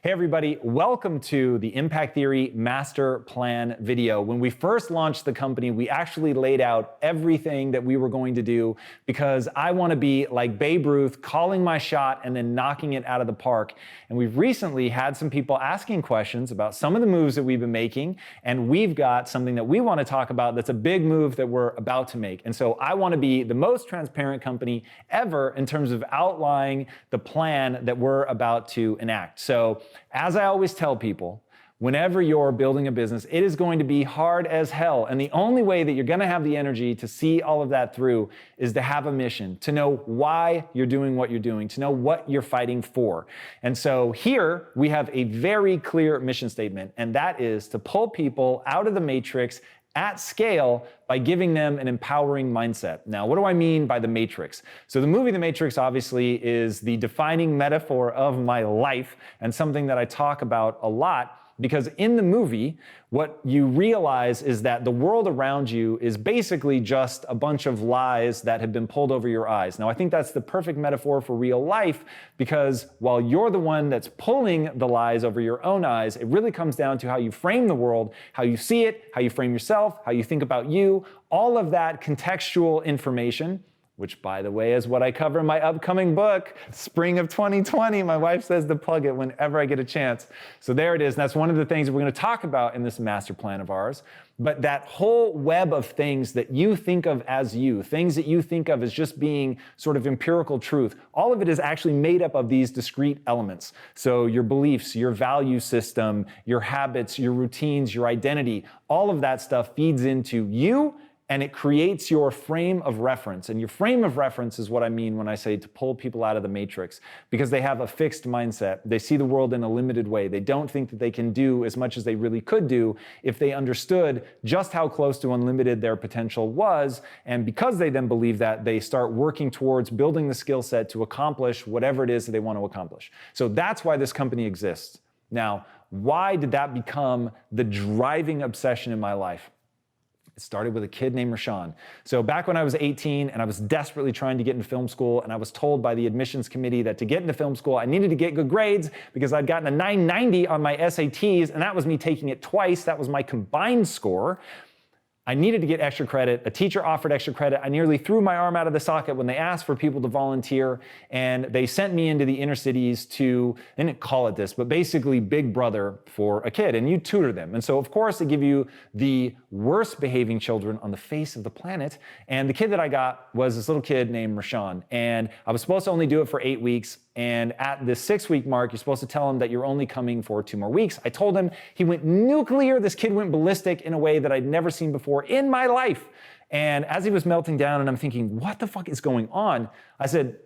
Hey everybody, welcome to the Impact Theory Master Plan video. When we first launched the company, we actually laid out everything that we were going to do because I want to be like Babe Ruth, calling my shot and then knocking it out of the park. And we've recently had some people asking questions about some of the moves that we've been making, and we've got something that we want to talk about that's a big move that we're about to make. And so I want to be the most transparent company ever in terms of outlining the plan that we're about to enact. So as I always tell people, whenever you're building a business, it is going to be hard as hell. And the only way that you're going to have the energy to see all of that through is to have a mission, to know why you're doing what you're doing, to know what you're fighting for. And so here we have a very clear mission statement, and that is to pull people out of the matrix at scale by giving them an empowering mindset. Now, what do I mean by the Matrix? So the movie The Matrix obviously is the defining metaphor of my life and something that I talk about a lot, because in the movie, what you realize is that the world around you is basically just a bunch of lies that have been pulled over your eyes. Now, I think that's the perfect metaphor for real life, because while you're the one that's pulling the lies over your own eyes, it really comes down to how you frame the world, how you see it, how you frame yourself, how you think about you, all of that contextual information, which, by the way, is what I cover in my upcoming book, spring of 2020. My wife says to plug it whenever I get a chance. So there it is. And that's one of the things that we're going to talk about in this master plan of ours. But that whole web of things that you think of as you, things that you think of as just being sort of empirical truth, all of it is actually made up of these discrete elements. So your beliefs, your value system, your habits, your routines, your identity, all of that stuff feeds into you, and it creates your frame of reference. And your frame of reference is what I mean when I say to pull people out of the matrix, because they have a fixed mindset. They see the world in a limited way. They don't think that they can do as much as they really could do if they understood just how close to unlimited their potential was. And because they then believe that, they start working towards building the skill set to accomplish whatever it is that they want to accomplish. So that's why this company exists. Now, why did that become the driving obsession in my life? It started with a kid named Rashawn. So back when I was 18 and I was desperately trying to get into film school, and I was told by the admissions committee that to get into film school, I needed to get good grades because I'd gotten a 990 on my SATs, and that was me taking it twice. That was my combined score. I needed to get extra credit. A teacher offered extra credit. I nearly threw my arm out of the socket when they asked for people to volunteer, and they sent me into the inner cities to, they didn't call it this, but basically Big Brother for a kid, and you tutor them. And so of course they give you the worst behaving children on the face of the planet. And the kid that I got was this little kid named Rashawn, and I was supposed to only do it for 8 weeks. And at the 6-week mark, you're supposed to tell him that you're only coming for 2 more weeks. I told him, he went nuclear. This kid went ballistic in a way that I'd never seen before in my life. And as he was melting down and I'm thinking, what the fuck is going on? I said,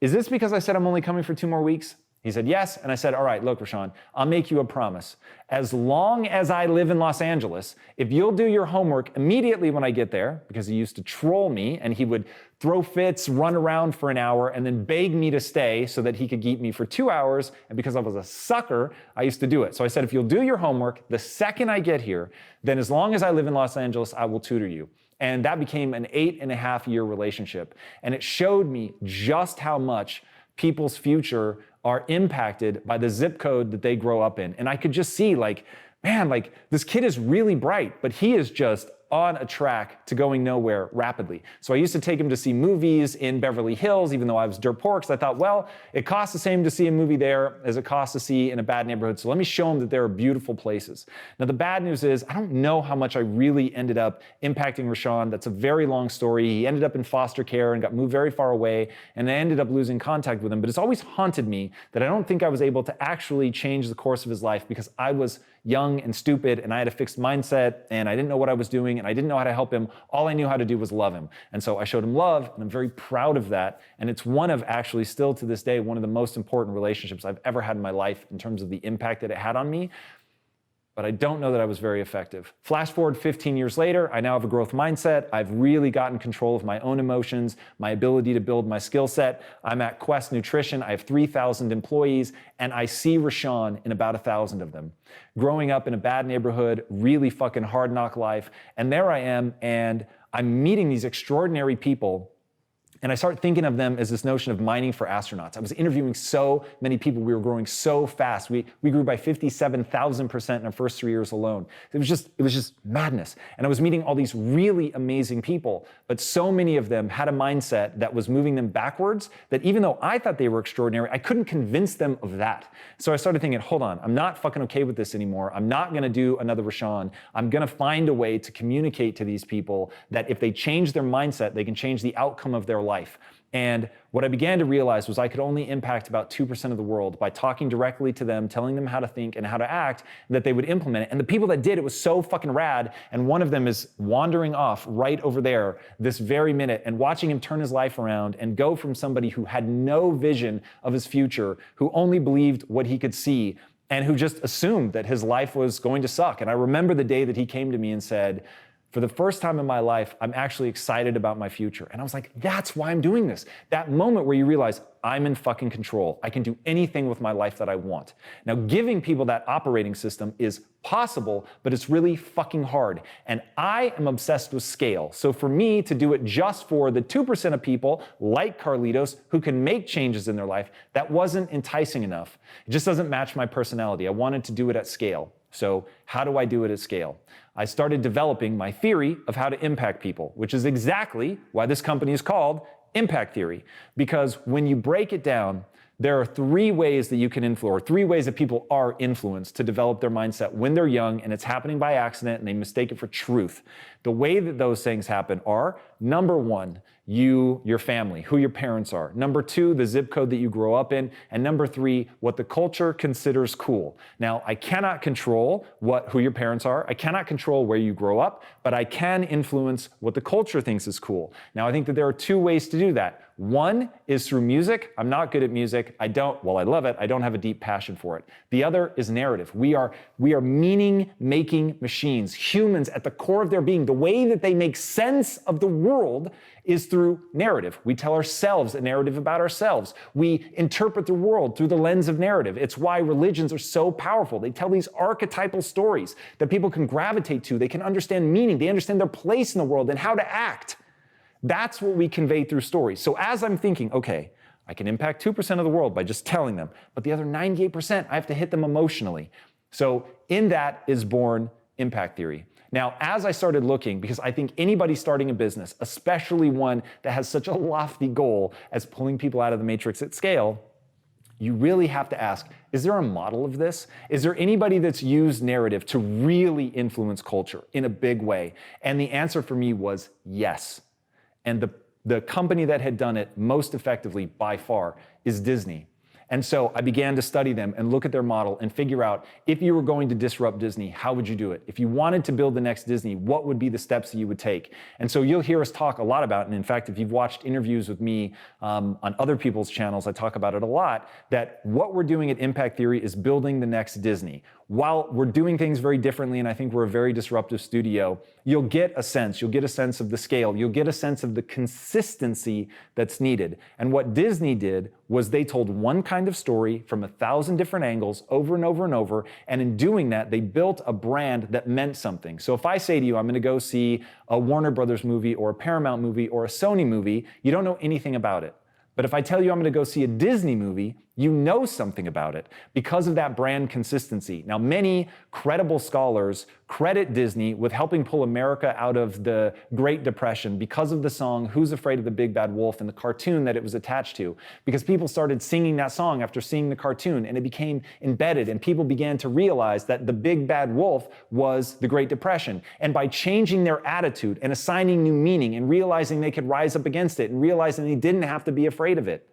is this because I said I'm only coming for 2 more weeks? He said, yes. And I said, all right, look, Rashawn, I'll make you a promise. As long as I live in Los Angeles, if you'll do your homework immediately when I get there, because he used to troll me and he would throw fits, run around for an hour, and then beg me to stay so that he could keep me for 2 hours. And because I was a sucker, I used to do it. So I said, if you'll do your homework the second I get here, then as long as I live in Los Angeles, I will tutor you. And that became an 8.5-year relationship. And it showed me just how much people's future are impacted by the zip code that they grow up in. And I could just see like, man, like this kid is really bright, but he is just on a track to going nowhere rapidly. So I used to take him to see movies in Beverly Hills, even though I was dirt poor, because I thought, well, it costs the same to see a movie there as it costs to see in a bad neighborhood. So let me show him that there are beautiful places. Now, the bad news is I don't know how much I really ended up impacting Rashawn. That's a very long story. He ended up in foster care and got moved very far away, and I ended up losing contact with him. But it's always haunted me that I don't think I was able to actually change the course of his life because I was young and stupid, and I had a fixed mindset, and I didn't know what I was doing, and I didn't know how to help him. All I knew how to do was love him. And so I showed him love, and I'm very proud of that. And it's one of, actually still to this day, one of the most important relationships I've ever had in my life in terms of the impact that it had on me. But I don't know that I was very effective. Flash forward 15 years later, I now have a growth mindset. I've really gotten control of my own emotions, my ability to build my skill set. I'm at Quest Nutrition. I have 3,000 employees, and I see Rashawn in about 1,000 of them. Growing up in a bad neighborhood, really fucking hard knock life. And there I am, and I'm meeting these extraordinary people. And I started thinking of them as this notion of mining for astronauts. I was interviewing so many people. We were growing so fast. We grew by 57,000% in our first 3 years alone. It was just madness. And I was meeting all these really amazing people, but so many of them had a mindset that was moving them backwards, that even though I thought they were extraordinary, I couldn't convince them of that. So I started thinking, hold on, I'm not fucking okay with this anymore. I'm not gonna do another Rashawn. I'm gonna find a way to communicate to these people that if they change their mindset, they can change the outcome of their life. And what I began to realize was I could only impact about 2% of the world by talking directly to them, telling them how to think and how to act, that they would implement it. And the people that did, it was so fucking rad. And one of them is wandering off right over there this very minute, and watching him turn his life around and go from somebody who had no vision of his future, who only believed what he could see, and who just assumed that his life was going to suck. And I remember the day that he came to me and said, for the first time in my life, I'm actually excited about my future. And I was like, that's why I'm doing this. That moment where you realize I'm in fucking control. I can do anything with my life that I want. Now, giving people that operating system is possible, but it's really fucking hard. And I am obsessed with scale. So for me to do it just for the 2% of people like Carlitos who can make changes in their life, that wasn't enticing enough. It just doesn't match my personality. I wanted to do it at scale. So how do I do it at scale? I started developing my theory of how to impact people, which is exactly why this company is called Impact Theory. Because when you break it down, there are 3 ways that you can influence, or 3 ways that people are influenced to develop their mindset when they're young, and it's happening by accident and they mistake it for truth. The way that those things happen are, number 1, your family, who your parents are. Number 2, the zip code that you grow up in. And number 3, what the culture considers cool. Now, I cannot control who your parents are. I cannot control where you grow up, but I can influence what the culture thinks is cool. Now, I think that there are 2 ways to do that. One is through music. I'm not good at music. I love it. I don't have a deep passion for it. The other is narrative. We are meaning-making machines. Humans, at the core of their being, the way that they make sense of the world is through narrative. We tell ourselves a narrative about ourselves. We interpret the world through the lens of narrative. It's why religions are so powerful. They tell these archetypal stories that people can gravitate to. They can understand meaning. They understand their place in the world and how to act. That's what we convey through stories. So as I'm thinking, okay, I can impact 2% of the world by just telling them, but the other 98%, I have to hit them emotionally. So in that is born Impact Theory. Now, as I started looking, because I think anybody starting a business, especially one that has such a lofty goal as pulling people out of the matrix at scale, you really have to ask, is there a model of this? Is there anybody that's used narrative to really influence culture in a big way? And the answer for me was yes. And the company that had done it most effectively by far is Disney. And so I began to study them and look at their model and figure out, if you were going to disrupt Disney, how would you do it? If you wanted to build the next Disney, what would be the steps that you would take? And so you'll hear us talk a lot about, and in fact, if you've watched interviews with me on other people's channels, I talk about it a lot, that what we're doing at Impact Theory is building the next Disney. While we're doing things very differently, and I think we're a very disruptive studio, you'll get a sense of the scale, you'll get a sense of the consistency that's needed. And what Disney did was they told one kind of story from 1,000 different angles over and over and over, and in doing that, they built a brand that meant something. So if I say to you, I'm gonna go see a Warner Brothers movie or a Paramount movie or a Sony movie, you don't know anything about it. But if I tell you I'm going to go see a Disney movie, you know something about it because of that brand consistency. Now, many credible scholars credit Disney with helping pull America out of the Great Depression because of the song Who's Afraid of the Big Bad Wolf and the cartoon that it was attached to. Because people started singing that song after seeing the cartoon, and it became embedded, and people began to realize that the Big Bad Wolf was the Great Depression. And by changing their attitude and assigning new meaning and realizing they could rise up against it and realizing they didn't have to be afraid of it,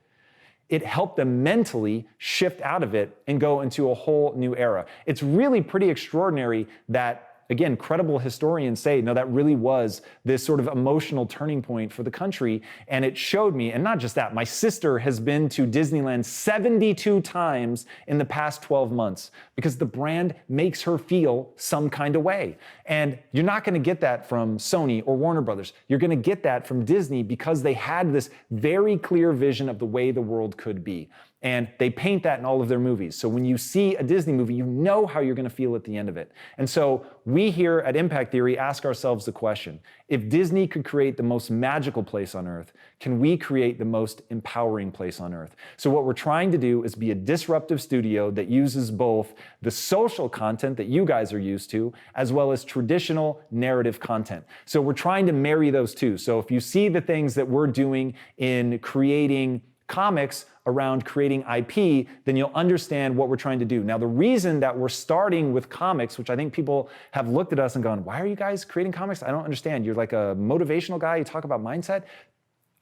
it helped them mentally shift out of it and go into a whole new era. It's really pretty extraordinary that, again, credible historians say, no, that really was this sort of emotional turning point for the country. And it showed me, and not just that, my sister has been to Disneyland 72 times in the past 12 months because the brand makes her feel some kind of way. And you're not gonna get that from Sony or Warner Brothers. You're gonna get that from Disney because they had this very clear vision of the way the world could be. And they paint that in all of their movies. So when you see a Disney movie, you know how you're going to feel at the end of it. And so we here at Impact Theory ask ourselves the question, if Disney could create the most magical place on earth, can we create the most empowering place on earth? So what we're trying to do is be a disruptive studio that uses both the social content that you guys are used to, as well as traditional narrative content. So we're trying to marry those two. So if you see the things that we're doing in creating comics around creating IP, then you'll understand what we're trying to do. Now, the reason that we're starting with comics, which I think people have looked at us and gone, why are you guys creating comics? I don't understand. You're like a motivational guy. You talk about mindset.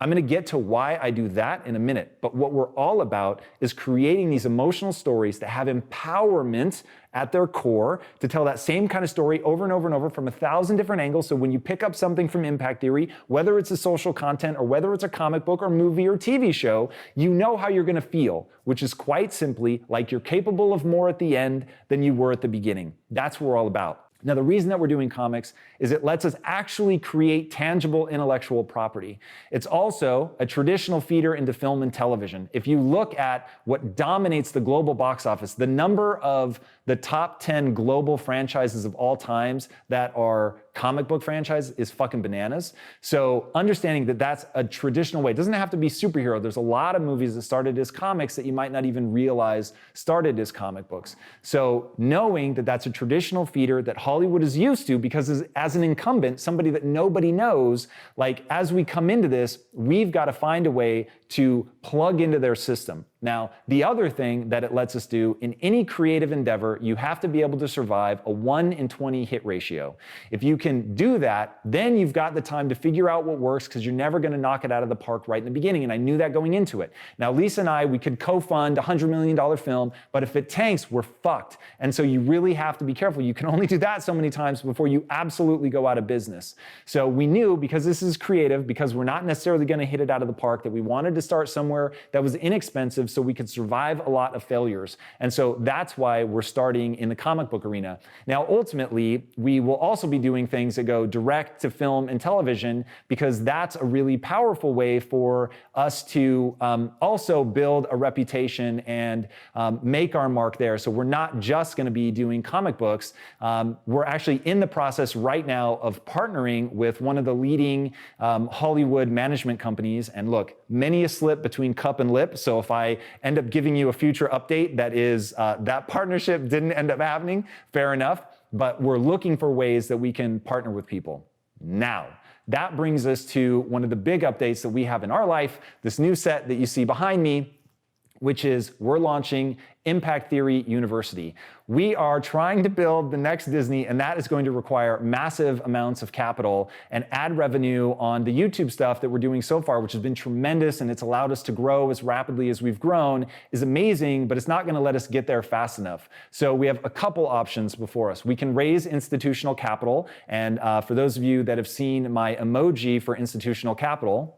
I'm going to get to why I do that in a minute. But what we're all about is creating these emotional stories that have empowerment at their core to tell that same kind of story over and over and over from 1,000 different angles. So when you pick up something from Impact Theory, whether it's a social content or whether it's a comic book or movie or TV show, you know how you're going to feel, which is quite simply like you're capable of more at the end than you were at the beginning. That's what we're all about. Now, the reason that we're doing comics is it lets us actually create tangible intellectual property. It's also a traditional feeder into film and television. If you look at what dominates the global box office, the number of the top 10 global franchises of all times that are comic book franchises is fucking bananas. So understanding that that's a traditional way. It doesn't have to be superhero. There's a lot of movies that started as comics that you might not even realize started as comic books. So knowing that that's a traditional feeder that Hollywood is used to, because as an incumbent, somebody that nobody knows, like as we come into this, we've got to find a way to plug into their system. Now, the other thing that it lets us do in any creative endeavor, you have to be able to survive a 1 in 20 hit ratio. If you can do that, then you've got the time to figure out what works, because you're never going to knock it out of the park right in the beginning. And I knew that going into it. Now, Lisa and I, we could co-fund a $100 million film, but if it tanks, we're fucked. And so you really have to be careful. You can only do that so many times before you absolutely go out of business. So we knew, because this is creative, because we're not necessarily going to hit it out of the park, that we wanted to start somewhere that was inexpensive so we could survive a lot of failures. And so that's why we're starting in the comic book arena. Now, ultimately, we will also be doing things that go direct to film and television, because that's a really powerful way for us to also build a reputation and make our mark there. So we're not just going to be doing comic books. We're actually in the process right now of partnering with one of the leading Hollywood management companies. And look, many a slip between cup and lip. So if I end up giving you a future update that is that partnership didn't end up happening, fair enough. But we're looking for ways that we can partner with people. Now, that brings us to one of the big updates that we have in our life, this new set that you see behind me, which is we're launching Impact Theory University. We are trying to build the next Disney, and that is going to require massive amounts of capital and ad revenue on the YouTube stuff that we're doing so far, which has been tremendous, and it's allowed us to grow as rapidly as we've grown, is amazing, but it's not going to let us get there fast enough. So we have a couple options before us. We can raise institutional capital, and for those of you that have seen my emoji for institutional capital,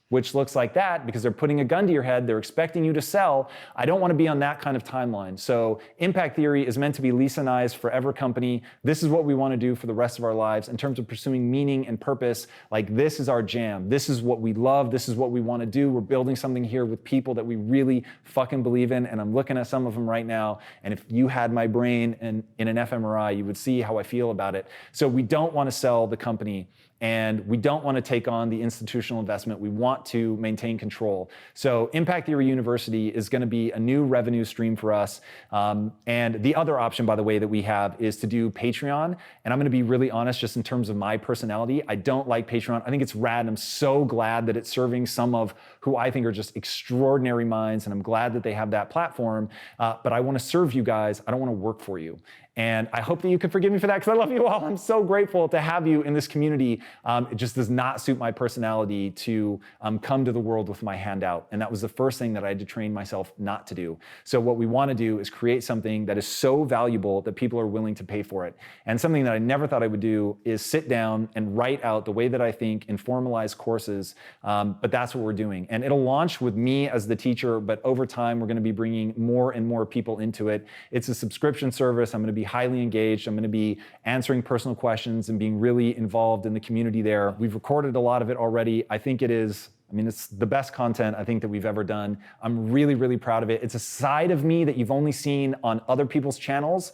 which looks like that because they're putting a gun to your head, they're expecting you to sell. I don't want to be on that kind of timeline. So Impact Theory is meant to be Lisa and I's forever company. This is what we want to do for the rest of our lives in terms of pursuing meaning and purpose. Like, this is our jam. This is what we love. This is what we want to do. We're building something here with people that we really fucking believe in. And I'm looking at some of them right now. And if you had my brain in an fMRI, you would see how I feel about it. So we don't want to sell the company, and we don't want to take on the institutional investment. We want to maintain control. So Impact Theory University is going to be a new revenue stream for us. And the other option, by the way, that we have is to do Patreon. And I'm going to be really honest, just in terms of my personality, I don't like Patreon. I think it's rad. And I'm so glad that it's serving some of who I think are just extraordinary minds. And I'm glad that they have that platform. But I want to serve you guys. I don't want to work for you. And I hope that you can forgive me for that, because I love you all. I'm so grateful to have you in this community. It just does not suit my personality to come to the world with my hand out. And that was the first thing that I had to train myself not to do. So what we want to do is create something that is so valuable that people are willing to pay for it. And something that I never thought I would do is sit down and write out the way that I think in formalized courses. But that's what we're doing. And it'll launch with me as the teacher, but over time, we're going to be bringing more and more people into it. It's a subscription service. I'm going to be highly engaged. I'm going to be answering personal questions and being really involved in the community there. We've recorded a lot of it already. I think it is I mean, it's the best content I think that we've ever done. I'm really, really proud of it. It's a side of me that you've only seen on other people's channels,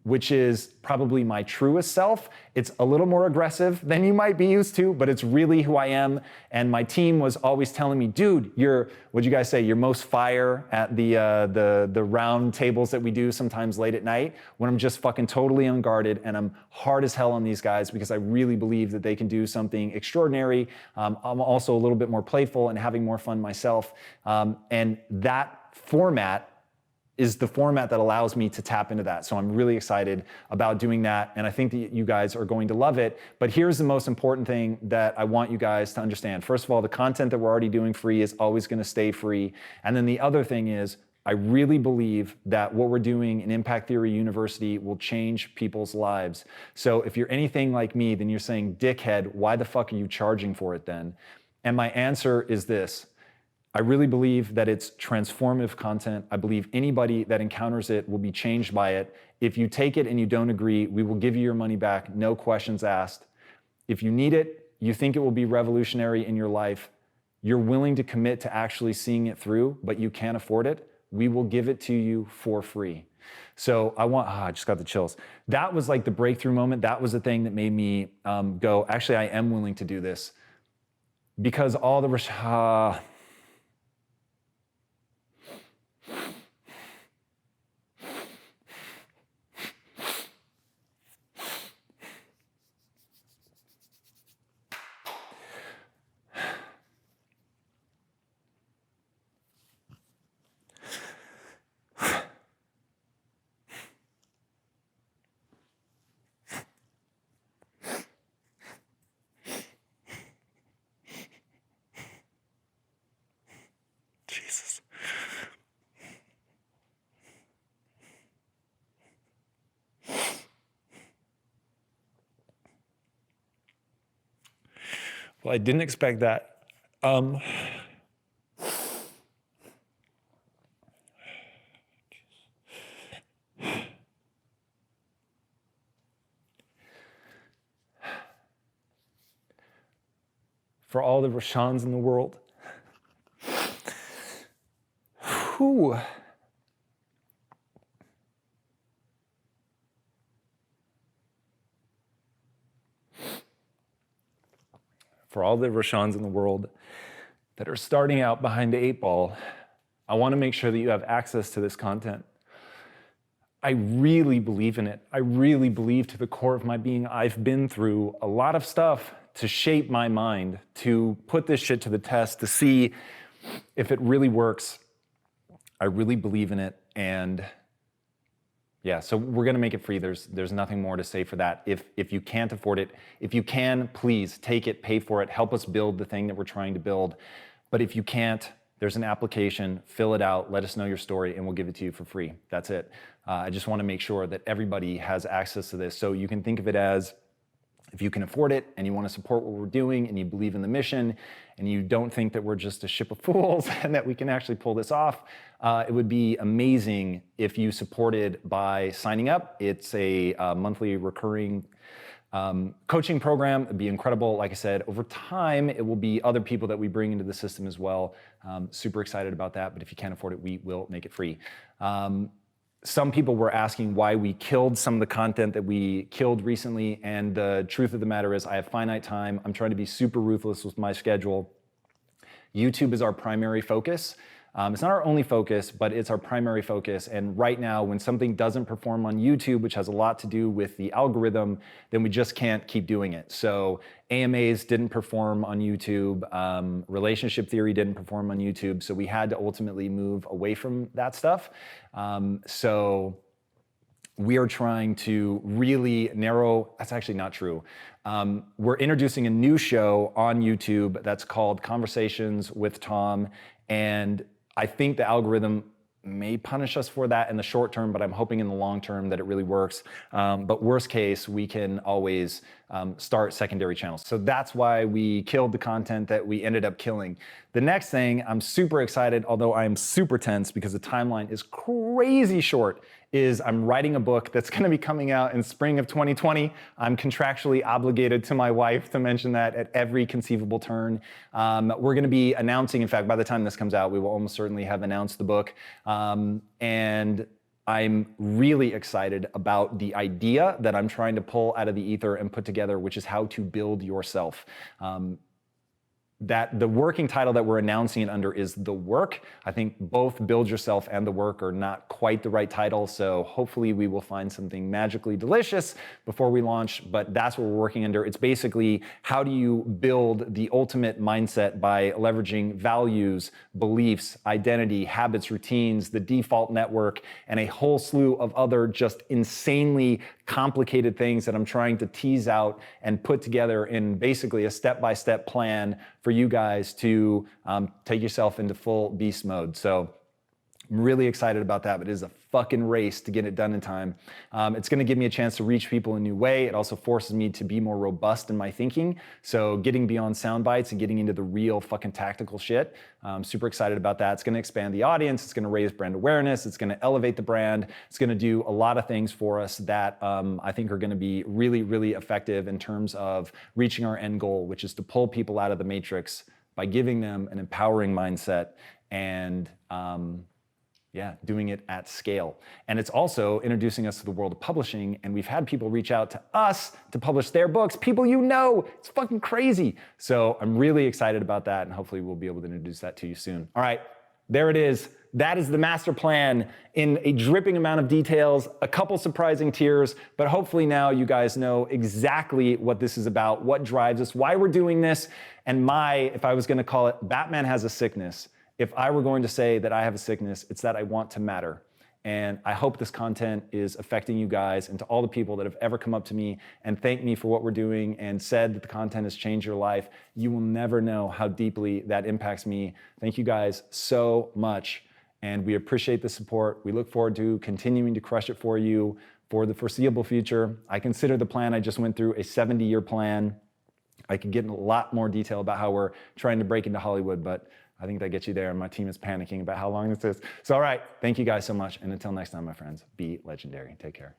which is probably my truest self. It's a little more aggressive than you might be used to, but it's really who I am. And my team was always telling me, dude, what'd you guys say? You're most fire at the round tables that we do sometimes late at night, when I'm just fucking totally unguarded and I'm hard as hell on these guys because I really believe that they can do something extraordinary. I'm also a little bit more playful and having more fun myself. And that format is the format that allows me to tap into that. So I'm really excited about doing that, and I think that you guys are going to love it. But here's the most important thing that I want you guys to understand. First of all, the content that we're already doing free is always gonna stay free. And then the other thing is, I really believe that what we're doing in Impact Theory University will change people's lives. So if you're anything like me, then you're saying, dickhead, why the fuck are you charging for it then? And my answer is this: I really believe that it's transformative content. I believe anybody that encounters it will be changed by it. If you take it and you don't agree, we will give you your money back, no questions asked. If you need it, you think it will be revolutionary in your life, you're willing to commit to actually seeing it through, but you can't afford it, we will give it to you for free. So I just got the chills. That was like the breakthrough moment. That was the thing that made me go, actually, I am willing to do this. Because all the Jesus. Well, I didn't expect that. For all the Roshans in the world, whew. For all the Roshans in the world that are starting out behind the 8-ball, I want to make sure that you have access to this content. I really believe in it. I really believe to the core of my being. I've been through a lot of stuff to shape my mind, to put this shit to the test, to see if it really works. I really believe in it, and yeah, so we're gonna make it free. There's nothing more to say for that. If you can't afford it, if you can, please take it, pay for it, help us build the thing that we're trying to build. But if you can't, there's an application, fill it out, let us know your story, and we'll give it to you for free. That's it. I just wanna make sure that everybody has access to this. So you can think of it as, if you can afford it and you want to support what we're doing and you believe in the mission and you don't think that we're just a ship of fools and that we can actually pull this off, it would be amazing if you supported by signing up. It's a monthly recurring coaching program. It'd be incredible. Like I said, over time, it will be other people that we bring into the system as well. Super excited about that. But if you can't afford it, we will make it free. Some people were asking why we killed some of the content that we killed recently, and the truth of the matter is I have finite time. I'm trying to be super ruthless with my schedule. YouTube is our primary focus. It's not our only focus, but it's our primary focus. And right now, when something doesn't perform on YouTube, which has a lot to do with the algorithm, then we just can't keep doing it. So AMAs didn't perform on YouTube. Relationship theory didn't perform on YouTube. So we had to ultimately move away from that stuff. So we are trying to really narrow, that's actually not true. We're introducing a new show on YouTube that's called Conversations with Tom. And I think the algorithm may punish us for that in the short term, but I'm hoping in the long term that it really works. But worst case, we can always start secondary channels. So that's why we killed the content that we ended up killing. The next thing, I'm super excited, although I am super tense because the timeline is crazy short. is I'm writing a book that's going to be coming out in spring of 2020. I'm contractually obligated to my wife to mention that at every conceivable turn. We're going to be announcing, in fact, by the time this comes out, we will almost certainly have announced the book. And I'm really excited about the idea that I'm trying to pull out of the ether and put together, which is how to build yourself. That the working title that we're announcing it under is The Work. I think both Build Yourself and The Work are not quite the right title, so hopefully we will find something magically delicious before we launch, but that's what we're working under. It's basically how do you build the ultimate mindset by leveraging values, beliefs, identity, habits, routines, the default network, and a whole slew of other just insanely complicated things that I'm trying to tease out and put together in basically a step-by-step plan for you guys to take yourself into full beast mode. So I'm really excited about that, but it is a fucking race to get it done in time. It's gonna give me a chance to reach people in a new way. It also forces me to be more robust in my thinking. So getting beyond sound bites and getting into the real fucking tactical shit. I'm super excited about that. It's gonna expand the audience. It's gonna raise brand awareness. It's gonna elevate the brand. It's gonna do a lot of things for us that I think are gonna be really, really effective in terms of reaching our end goal, which is to pull people out of the matrix by giving them an empowering mindset and doing it at scale. And it's also introducing us to the world of publishing, and we've had people reach out to us to publish their books, people you know. It's fucking crazy. So I'm really excited about that, and hopefully we'll be able to introduce that to you soon. All right, there it is. That is the master plan in a dripping amount of details, a couple surprising tears, but hopefully now you guys know exactly what this is about, what drives us, why we're doing this, and if I was gonna call it, Batman has a sickness. If I were going to say that I have a sickness, it's that I want to matter. And I hope this content is affecting you guys, and to all the people that have ever come up to me and thanked me for what we're doing and said that the content has changed your life. You will never know how deeply that impacts me. Thank you guys so much. And we appreciate the support. We look forward to continuing to crush it for you for the foreseeable future. I consider the plan I just went through a 70-year plan. I could get in a lot more detail about how we're trying to break into Hollywood, but I think that gets you there, and my team is panicking about how long this is. So all right, thank you guys so much, and until next time, my friends, be legendary. Take care.